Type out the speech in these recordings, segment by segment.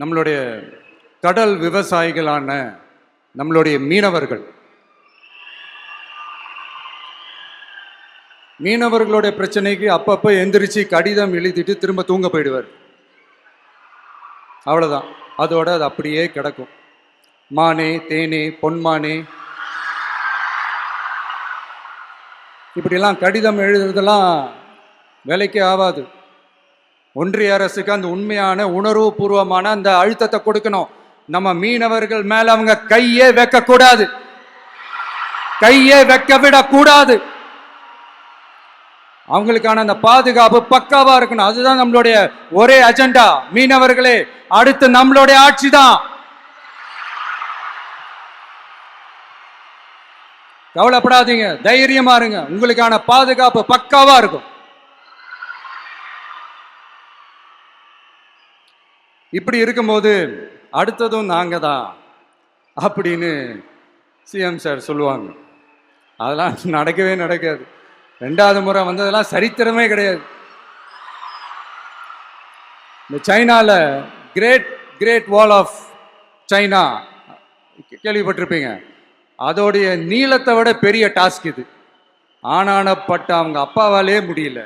நம்மளுடைய கடல் விவசாயிகளான நம்மளுடைய மீனவர்களுடைய பிரச்சனைக்கு அப்பப்போ எந்திரிச்சு கடிதம் எழுதிட்டு திரும்ப தூங்க போயிடுவார். அவ்வளோதான், அதோட அது அப்படியே கிடக்கும். மானே தேனே பொன்மானே இப்படிலாம் கடிதம் எழுதுறதெல்லாம் வேலைக்கே ஆகாது. ஒன்றிய அரசுக்கு அந்த உண்மையான உணர்வு பூர்வமான அந்த அழுத்தத்தை கொடுக்கணும். நம்ம மீனவர்கள் மேல அவங்க கையே வைக்க கூடாது, கையே வைக்க விடக்கூடாது. அவங்களுக்கான அந்த பாதுகாப்பு பக்காவா இருக்கணும். அதுதான் நம்மளுடைய ஒரே அஜெண்டா. மீனவர்களே, அடுத்து நம்மளுடைய ஆட்சி தான். கவலைப்படாதீங்க, தைரியமா இருங்க, உங்களுக்கான பாதுகாப்பு பக்காவா இருக்கும். இப்படி இருக்கும்போது அடுத்ததும் நாங்க தான் அப்படின்னு சிஎம் சார் சொல்லுவாங்க. அதெல்லாம் நடக்கவே நடக்காது. 2வது முறை வந்ததெல்லாம் சரித்திரமே கிடையாது. இந்த சைனால கிரேட் வால் ஆஃப் சைனா கேள்விப்பட்டிருப்பீங்க. அதோடைய நீளத்தை விட பெரிய டாஸ்க் இது. ஆனானப்பட்ட அவங்க அப்பாவாலே முடியல.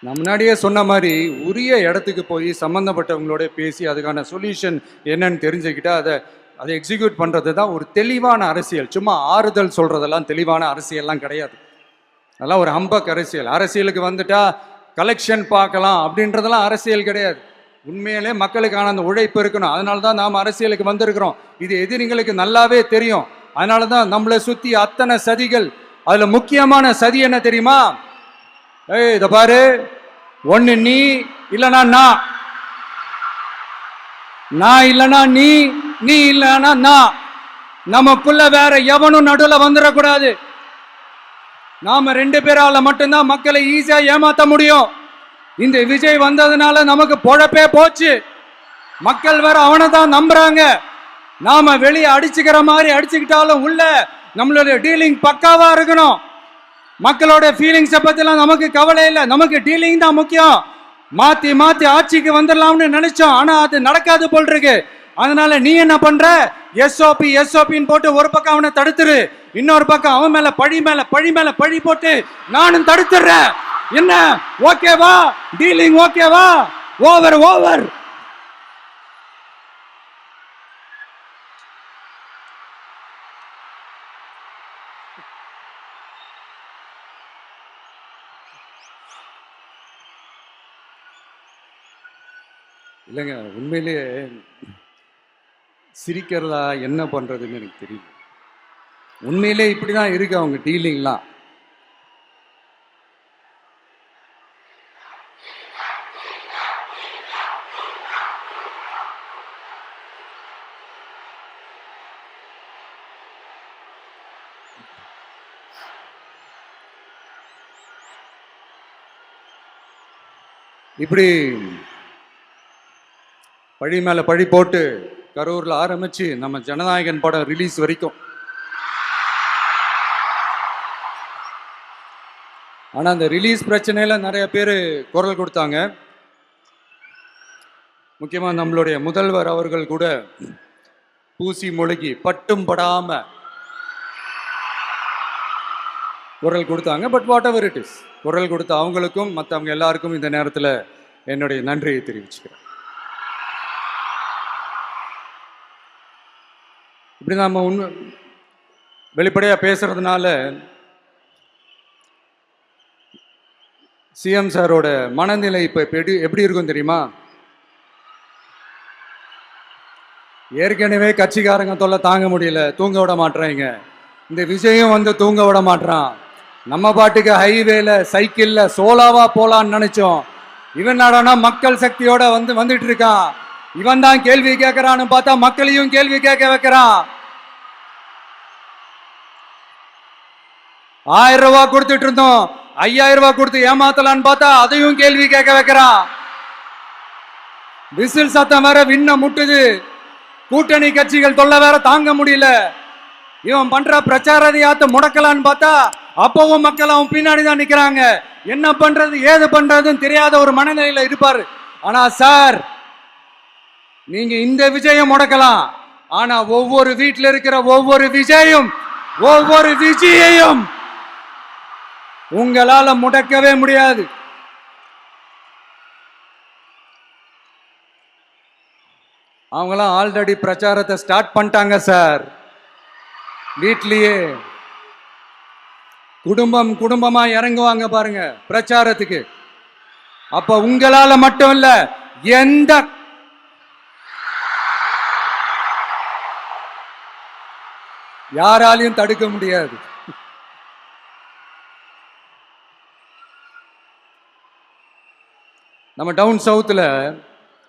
நான் முன்னாடியே சொன்ன மாதிரி உரிய இடத்துக்கு போய் சம்மந்தப்பட்டவங்களோட பேசி அதுக்கான சொல்யூஷன் என்னன்னு தெரிஞ்சுக்கிட்டா அதை எக்ஸிக்யூட் பண்ணுறது தான் ஒரு தெளிவான அரசியல். சும்மா ஆறுதல் சொல்கிறதெல்லாம் தெளிவான அரசியல்லாம் கிடையாது. அதெல்லாம் ஒரு ஹம்பக் அரசியல். அரசியலுக்கு வந்துட்டா கலெக்ஷன் பார்க்கலாம் அப்படின்றதெல்லாம் அரசியல் கிடையாது. உண்மையிலே மக்களுக்கான அந்த உழைப்பு இருக்கணும். அதனால தான் நாம் அரசியலுக்கு வந்திருக்கிறோம். இது எதிரிங்களுக்கு நல்லாவே தெரியும். அதனால தான் நம்மளை சுற்றி அத்தனை சதிகள். அதில் முக்கியமான சதி என்ன தெரியுமா? இதை பாரு, ஒன்று நீ இல்லைனா நான் இல்லைனா நீ இல்லைனா நான். நமக்குள்ள வேற எவனும் நடுவில் வந்துடக்கூடாது. நாம 2 பேரால மட்டும்தான் மக்களை ஈஸியா ஏமாத்த முடியும். இந்த விஜய் வந்ததுனால நமக்கு பொழப்பே போச்சு. மக்கள் வேற அவனை தான் நம்புறாங்க. நாம வெளியே அடிச்சுக்கிற மாதிரி அடிச்சுக்கிட்டாலும் உள்ள நம்மளுடைய டீலிங் பக்காவா இருக்கணும். மக்களோட ஃபீலிங்ஸை பத்திலாம் நமக்கு கவலை இல்லை. நமக்கு டீலிங் தான் முக்கியம். மாத்தி ஆட்சிக்கு வந்துடலாம்னு நினைச்சோம், ஆனா அது நடக்காது போல் இருக்கு. அதனால நீ என்ன பண்ற? எஸ்ஓபின்னு போட்டு ஒரு பக்கம் அவனை தடுத்துரு, இன்னொரு பக்கம் அவன் மேல பழி போட்டு நானும் தடுத்துறேன். என்ன ஓகேவா? டீலிங் ஓகேவா? ஓவர். இல்லைங்க, உண்மையிலேயே சிரிக்கிறதா என்ன பண்றதுன்னு எனக்கு தெரியும். உண்மையிலே இப்படிதான் இருக்கு அவங்க டீலிங்லாம். இப்படி பழி மேல பழி போட்டு கரூர்ல ஆரம்பிச்சு நம்ம ஜனநாயகன் படம் ரிலீஸ் வரைக்கும். ஆனா அந்த ரிலீஸ் பிரச்சனையில நிறைய பேர் குரல் கொடுத்தாங்க. முக்கியமா நம்மளுடைய முதல்வர் அவர்கள் கூட பூசி மொழிகி பட்டும் படாம குரல் கொடுத்தாங்க. But what ever it is, குரல் கொடுத்த அவங்களுக்கும் மற்றவங்க எல்லாருக்கும் இந்த நேரத்தில் என்னுடைய நன்றியை தெரிவிச்சுக்கிறேன். இப்படி நம்ம வெளிப்படையாக பேசுறதுனால சிஎம் சாரோட மனநிலை இப்போ எப்படி இருக்கும் தெரியுமா? ஏற்கனவே கட்சிக்காரங்க தொல்லை தாங்க முடியல, தூங்க விட மாட்டேறாங்க. இந்த விஜயும் வந்து தூங்க விட மாட்டான். நம்ம பாட்டுக்கு ஹைவேல சைக்கிள்ல சோலாவா போலான்னு நினைச்சோம். இவன் நாடானா மக்கள் சக்தியோட வந்துட்டு இருக்கான். இவன் தான் கேள்வி கேட்கறான்னு பார்த்தா மக்களையும் கேள்வி கேட்க வைக்கிறான். 1000 ரூபாய் கொடுத்துட்டு இருந்தோம், 5000 ரூபாய் கொடுத்து ஏமாத்தலான்னு பார்த்தா அதையும் கேள்வி கேட்க வைக்கிறான். விசில் சத்தம் வேற விண்ண முட்டுது. கூட்டணி கட்சிகள் தொல்லை வேற தாங்க முடியல. இவன் பண்ற பிரச்சாரத்தையாத்த முடக்கலான்னு பார்த்தா அப்பவும் மக்கள் அவன் பின்னாடி தான் நிக்கிறாங்க. என்ன பண்றது ஏது பண்றதுன்னு தெரியாத ஒரு மனநிலையில இருப்பாரு. ஆனா சார், நீங்க இந்த விஜயம் முடக்கலாம், ஆனா ஒவ்வொரு வீட்டில் இருக்கிற ஒவ்வொரு விஜயையும் உங்களால முடக்கவே முடியாது. அவங்களாம் ஆல்ரெடி பிரச்சாரத்தை ஸ்டார்ட் பண்ணிட்டாங்க சார். வீட்லயே குடும்பமா இறங்குவாங்க பாருங்க பிரச்சாரத்துக்கு. அப்ப உங்களால மட்டும் இல்ல, எந்த யாராலையும் தடுக்க முடியாது. நம்ம டவுன் சவுத்துல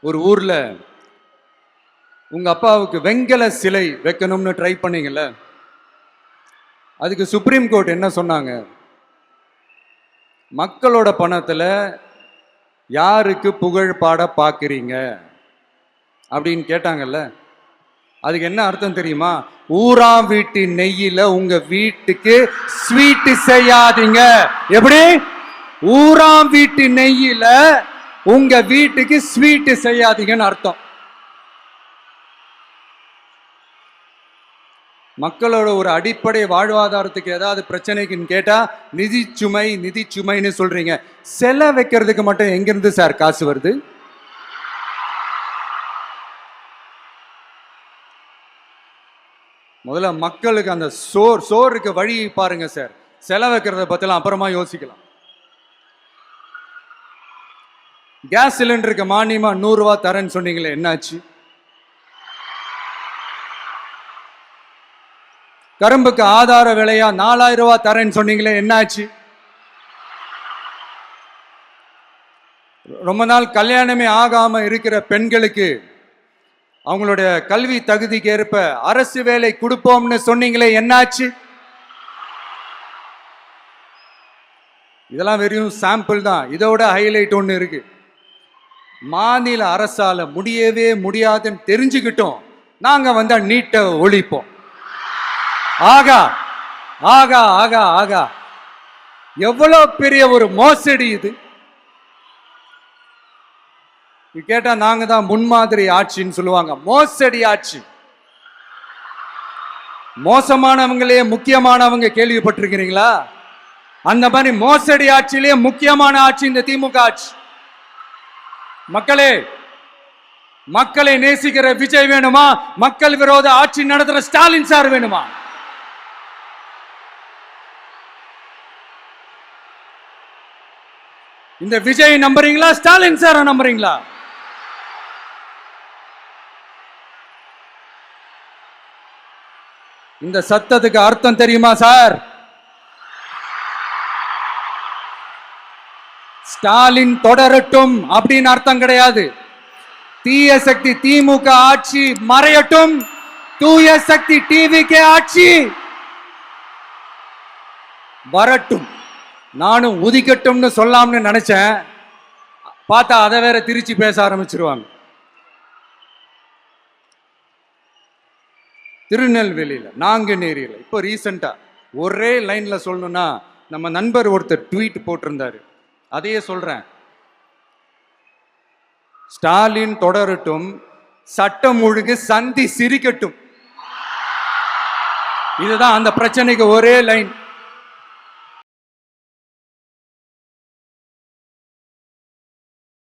ஒரு ஊர்ல உங்க அப்பாவுக்கு வெங்கல சிலை வைக்கணும்னு ட்ரை பண்ணீங்கல்ல, அதுக்கு சுப்ரீம் கோர்ட் என்ன சொன்னாங்க? மக்களோட பணத்துல யாருக்கு புகழ் பாட பாக்குறீங்க அப்படின்னு கேட்டாங்கல்ல. அதுக்கு என்ன அர்த்தம் தெரியுமா? ஊராம் வீட்டு நெய்யில உங்க வீட்டுக்கு ஸ்வீட் செய்யாதீங்க. எப்படி? ஊராம் வீட்டு நெய்யில உங்க வீட்டுக்கு ஸ்வீட் செய்யாதீங்கன்னு அர்த்தம். மக்களோட ஒரு அடிப்படை வாழ்வாதாரத்துக்கு ஏதாவது பிரச்சனைக்குன்னு கேட்டா நிதி சுமைன்னு சொல்றீங்க. செலை வைக்கிறதுக்கு மட்டும் எங்கிருந்து சார் காசு வருது? முதல்ல மக்களுக்கு அந்த சோறுக்கு வழி பாருங்க சார். செலை வைக்கிறத பத்திலாம் அப்புறமா யோசிக்கலாம். கேஸ் சிலிண்டருக்கு மானியமா 100 ரூபாய் தரேன்னு சொன்னீங்களே, என்னாச்சு? கரும்புக்கு ஆதார விலையா 4000 ரூபாய் தரேன்னு சொன்னீங்களே, என்னாச்சு? ரொம்ப நாள் கல்யாணமே ஆகாம இருக்கிற பெண்களுக்கு அவங்களுடைய கல்வி தகுதிக்கு ஏற்ப அரசு வேலை கொடுப்போம்னு சொன்னீங்களே, என்னாச்சு? இதெல்லாம் வெறும் சாம்பிள் தான். இதோட ஹைலைட் ஒன்று இருக்கு. மாநில அரசால முடியவே முடியாதுன்னு தெரிஞ்சுக்கிட்டோம், நாங்க வந்தா நீட்டை ஒழிப்போம். ஆகா ஆகா ஆகா ஆகா, எவ்வளவு பெரிய ஒரு மோசடி இது! கேட்டா நாங்க தான் முன்மாதிரி ஆட்சின்னு சொல்லுவாங்க. மோசடி ஆட்சி. மோசமானவங்களே முக்கியமானவங்க கேள்விப்பட்டிருக்கிறீங்களா? அந்த மாதிரி மோசடி ஆட்சியிலேயே முக்கியமான ஆட்சி இந்த திமுக ஆட்சி. மக்களை நேசிக்கிற விஜய் வேணுமா? மக்கள் விரோத ஆட்சி நடத்துற ஸ்டாலின் சார் வேணுமா? இந்த விஜய் நம்புறீங்களா, ஸ்டாலின் சார நம்புறீங்களா? இந்த சத்தத்துக்கு அர்த்தம் தெரியுமா சார்? ஸ்டாலின் தொடரட்டும் அப்படின்னு அர்த்தம் கிடையாது. தீய சக்தி திமுக ஆட்சி மறையட்டும், தூய சக்தி டிவிகே ஆட்சி வரட்டும். நானும் உதிக்கட்டும்னு சொல்லாம்னு நினைச்சேன், பார்த்தா அதை வேற திருச்சி பேச ஆரம்பிச்சிருவாங்க. திருநெல்வேலியில், நாங்குநேரியில் இப்போ ரீசெண்டா ஒரே லைன்ல சொல்லணும்னா, நம்ம நண்பர் ஒருத்தர் ட்வீட் போட்டிருந்தாரு, அதையே சொல்றேன். ஸ்டாலின் தொடரட்டும், சட்டம் ஒழுங்கு சந்தி சிரிக்கட்டும். இதுதான் அந்த பிரச்சனைக்கு ஒரே லைன்.